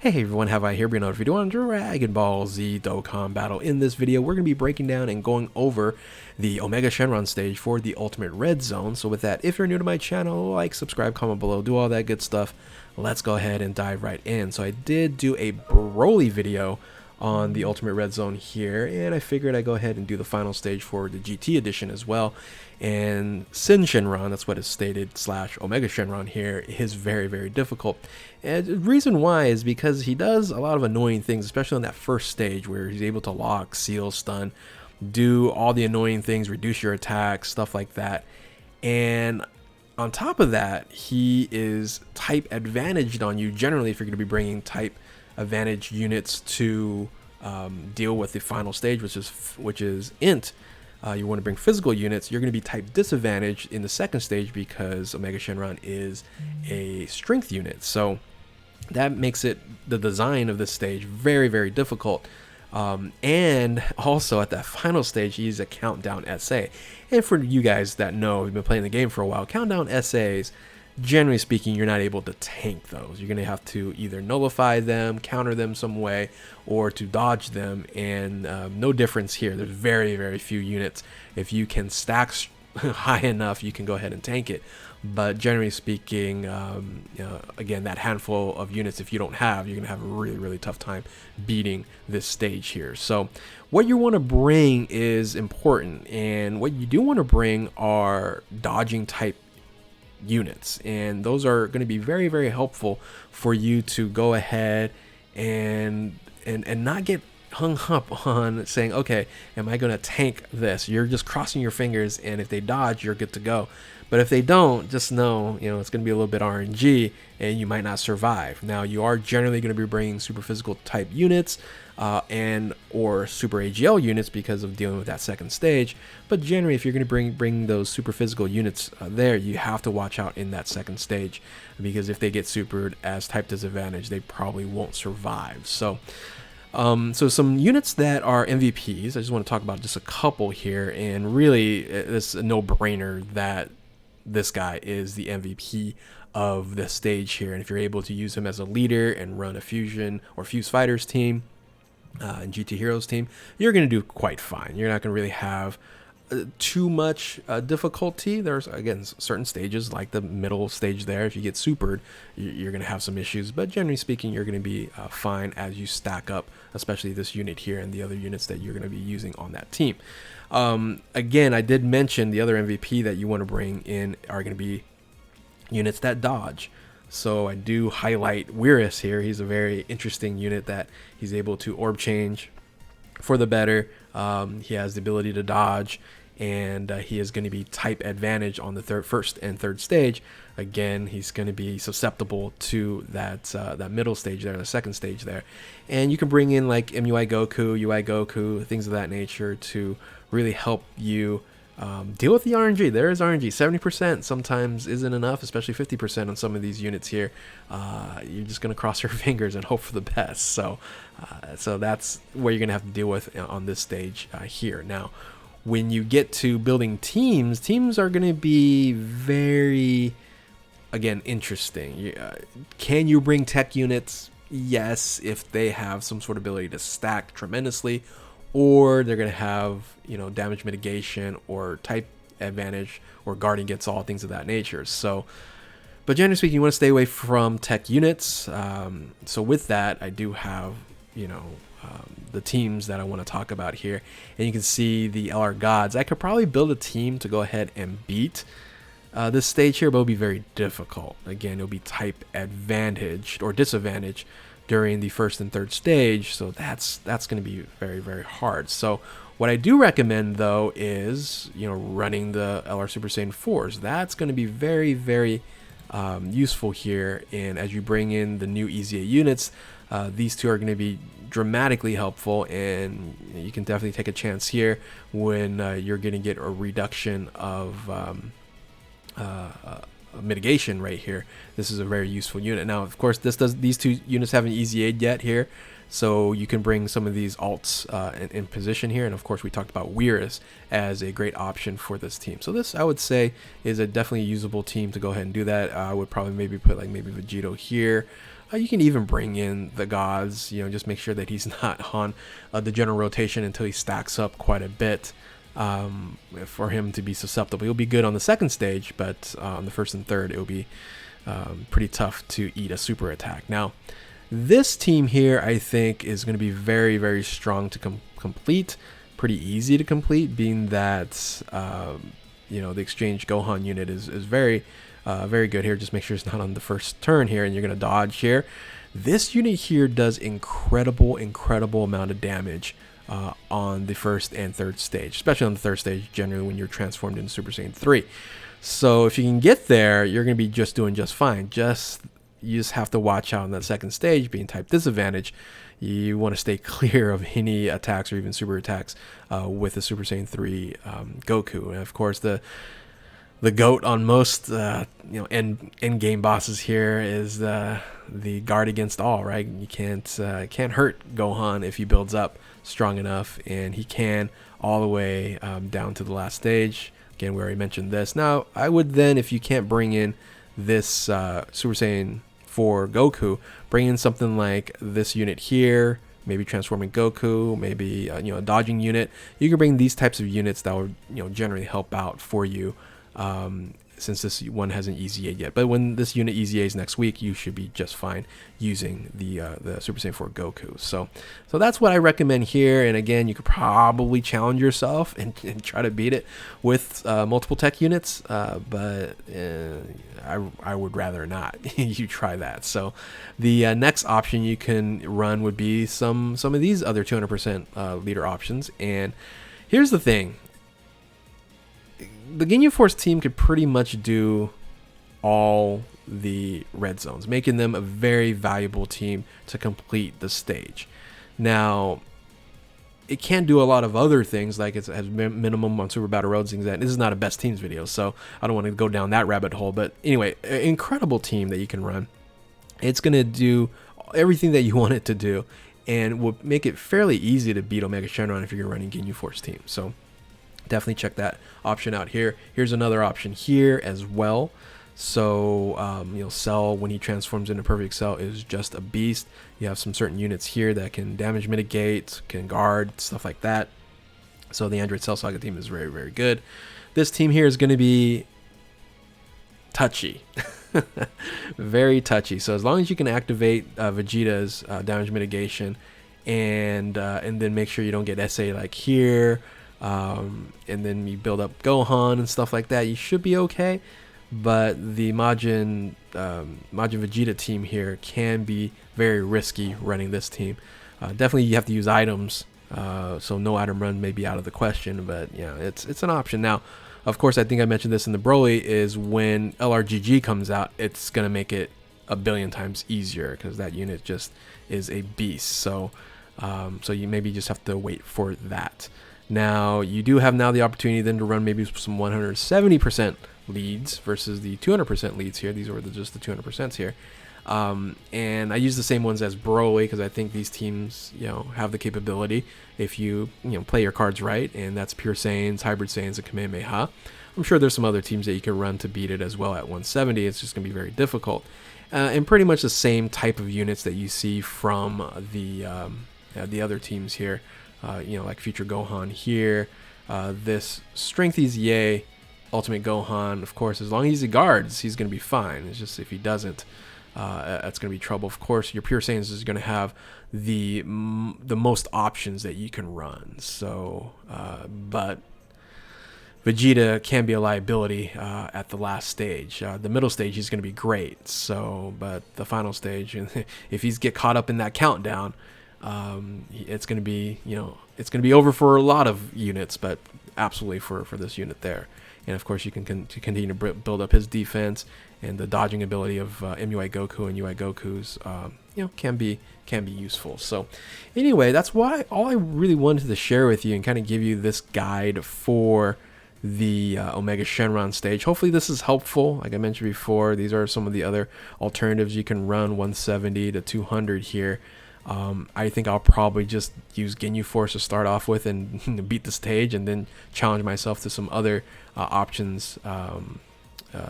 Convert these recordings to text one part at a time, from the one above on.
Hey everyone, have I here bringing another video on Dragon Ball Z Dokkan Battle. In this video, we're going to be breaking down and going over the Omega Shenron stage for the Ultimate Red Zone. So with that, if you're new to my channel, like, subscribe, comment below, do all that good stuff. Let's go ahead and dive right in. So I did do a Broly video on the Ultimate Red Zone here, and I figured I'd go ahead and do the final stage for the GT edition as well. And Sin Shenron, that's what is stated, / Omega Shenron here, is very, very difficult. And the reason why is because he does a lot of annoying things, especially on that first stage where he's able to lock, seal, stun, do all the annoying things, reduce your attack, stuff like that. And on top of that, he is type advantaged on you generally if you're going to be bringing type advantage units to deal with the final stage, which is int. You want to bring physical units, you're going to be type disadvantaged in the second stage because Omega Shenron is a strength unit. So that makes it, the design of this stage, very, very difficult. And also at that final stage, he's a countdown SA. And for you guys that know, you've been playing the game for a while, countdown SAs, generally speaking, you're not able to tank those. You're going to have to either nullify them, counter them some way, or to dodge them. And no difference here. There's very, very few units. If you can stack high enough, you can go ahead and tank it. But generally speaking, again, that handful of units, if you don't have, you're going to have a really, really tough time beating this stage here. So what you want to bring is important. And what you do want to bring are dodging type units, and those are going to be very, very helpful for you to go ahead and not get hung up on saying, okay, am I going to tank this? You're just crossing your fingers, and if they dodge, you're good to go. But if they don't, just know, it's going to be a little bit RNG, and you might not survive. Now, you are generally going to be bringing super physical type units and or super AGL units because of dealing with that second stage. But generally, if you're going to bring those super physical units there, you have to watch out in that second stage, because if they get supered as type disadvantage, they probably won't survive. So some units that are MVPs, I just want to talk about just a couple here, and really it's a no-brainer that this guy is the MVP of the stage here. And if you're able to use him as a leader and run a fusion or fuse fighters team and GT Heroes team, you're going to do quite fine. You're not going to really have too much difficulty. There's, again, certain stages like the middle stage there. If you get supered, you're going to have some issues, but generally speaking, you're going to be fine as you stack up, especially this unit here and the other units that you're going to be using on that team. Again, I did mention the other MVP that you want to bring in are going to be units that dodge. So I do highlight Weirus here. He's a very interesting unit that he's able to orb change for the better. He has the ability to dodge, and he is going to be type advantage on the first and third stage. Again, he's going to be susceptible to that middle stage there, the second stage there. And you can bring in like MUI Goku, UI Goku, things of that nature to really help you deal with the RNG. There is RNG. 70% sometimes isn't enough, especially 50% on some of these units here. You're just going to cross your fingers and hope for the best. So that's what you're going to have to deal with on this stage here. Now, when you get to building teams are going to be very, again, interesting. Can you bring tech units? Yes, if they have some sort of ability to stack tremendously, or they're going to have, damage mitigation or type advantage or guarding against all, things of that nature. So, but generally speaking, you want to stay away from tech units. So with that, I do have, the teams that I want to talk about here. And you can see the LR Gods. I could probably build a team to go ahead and beat this stage here, but it'll be very difficult. Again, it'll be type advantaged or disadvantaged during the first and third stage, so that's going to be very, very hard. So what I do recommend though is running the LR Super Saiyan 4s. That's going to be very, very useful here. And as you bring in the new EZA units, these two are going to be dramatically helpful, and you can definitely take a chance here when you're going to get a reduction of mitigation right here. This is a very useful unit. Now, of course, these two units haven't EZA'd yet here, so you can bring some of these alts in position here. And of course, we talked about Weirus as a great option for this team. So this, I would say, is a definitely usable team to go ahead and do that. I would probably maybe put maybe Vegito here. You can even bring in the gods, just make sure that he's not on the general rotation until he stacks up quite a bit for him to be susceptible. He'll be good on the second stage, but on the first and third, it'll be pretty tough to eat a super attack. Now, this team here, I think, is going to be very, very strong to complete. Pretty easy to complete, being that the exchange Gohan unit is very very good here. Just make sure it's not on the first turn here, and you're going to dodge here. This unit here does incredible amount of damage on the first and third stage, especially on the third stage, generally when you're transformed into Super Saiyan 3. So if you can get there, you're going to be doing just fine. You just have to watch out on that second stage, being type disadvantage. You want to stay clear of any attacks or even super attacks with the Super Saiyan 3 Goku. And of course, the GOAT on most end game bosses here is the guard against all, right? You can't hurt Gohan if he builds up strong enough, and he can all the way down to the last stage. Again, we already mentioned this. Now, I would then, if you can't bring in this Super Saiyan 4 Goku, bring in something like this unit here, maybe transforming Goku, maybe a dodging unit. You can bring these types of units that will generally help out for you. Since this one hasn't EZA'd yet, but when this unit EZA's next week, you should be just fine using the Super Saiyan 4 Goku. So that's what I recommend here. And again, you could probably challenge yourself and try to beat it with multiple tech units, but I would rather not you try that. So the next option you can run would be some of these other 200% leader options. And here's the thing. The Ginyu Force team could pretty much do all the red zones, making them a very valuable team to complete the stage. Now, it can do a lot of other things, like it has minimum on Super Battle Road, things that this is not a best teams video, so I don't want to go down that rabbit hole. But anyway, incredible team that you can run. It's going to do everything that you want it to do, and will make it fairly easy to beat Omega Shenron if you're running Ginyu Force team. So definitely check that option out here. Here's another option here as well. So Cell, when he transforms into Perfect Cell, is just a beast. You have some certain units here that can damage mitigate, can guard, stuff like that. So the Android Cell Saga team is very, very good. This team here is going to be touchy. Very touchy. So as long as you can activate Vegeta's damage mitigation and then make sure you don't get SA like here, and then you build up Gohan and stuff like that, you should be okay. But the Majin Vegeta team here can be very risky running this team. Definitely you have to use items, so no item run may be out of the question, but yeah, it's an option. Now, of course, I think I mentioned this in the Broly, is when LRGG comes out, it's going to make it a billion times easier, because that unit just is a beast. So you maybe just have to wait for that. Now, you do have now the opportunity then to run maybe some 170% leads versus the 200% leads here. These are just the 200% here. And I use the same ones as Broly because I think these teams, have the capability if you, play your cards right, and that's Pure Saiyans, Hybrid Saiyans, and Kamehameha. I'm sure there's some other teams that you can run to beat it as well at 170. It's just going to be very difficult. And pretty much the same type of units that you see from the other teams here. Like Future Gohan here, this Strength EZA, Ultimate Gohan, of course, as long as he guards, he's going to be fine. It's just if he doesn't, that's going to be trouble. Of course, your Pure Saiyans is going to have the most options that you can run. So, but Vegeta can be a liability at the last stage. The middle stage, he's going to be great. So, but the final stage, if he's get caught up in that countdown, it's going to be, it's going to be over for a lot of units, but absolutely for this unit there. And of course, you can continue to build up his defense, and the dodging ability of MUI Goku and UI Goku's, can be useful. So anyway, that's why all I really wanted to share with you and kind of give you this guide for the Omega Shenron stage. Hopefully this is helpful. Like I mentioned before, these are some of the other alternatives you can run 170 to 200 here. I think I'll probably just use Ginyu Force to start off with and beat the stage, and then challenge myself to some other options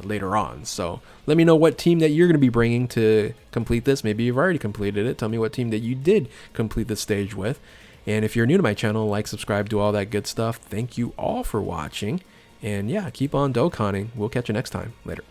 later on. So let me know what team that you're going to be bringing to complete this. Maybe you've already completed it. Tell me what team that you did complete the stage with. And if you're new to my channel, like, subscribe, do all that good stuff. Thank you all for watching. And yeah, keep on Dokkaning. We'll catch you next time. Later.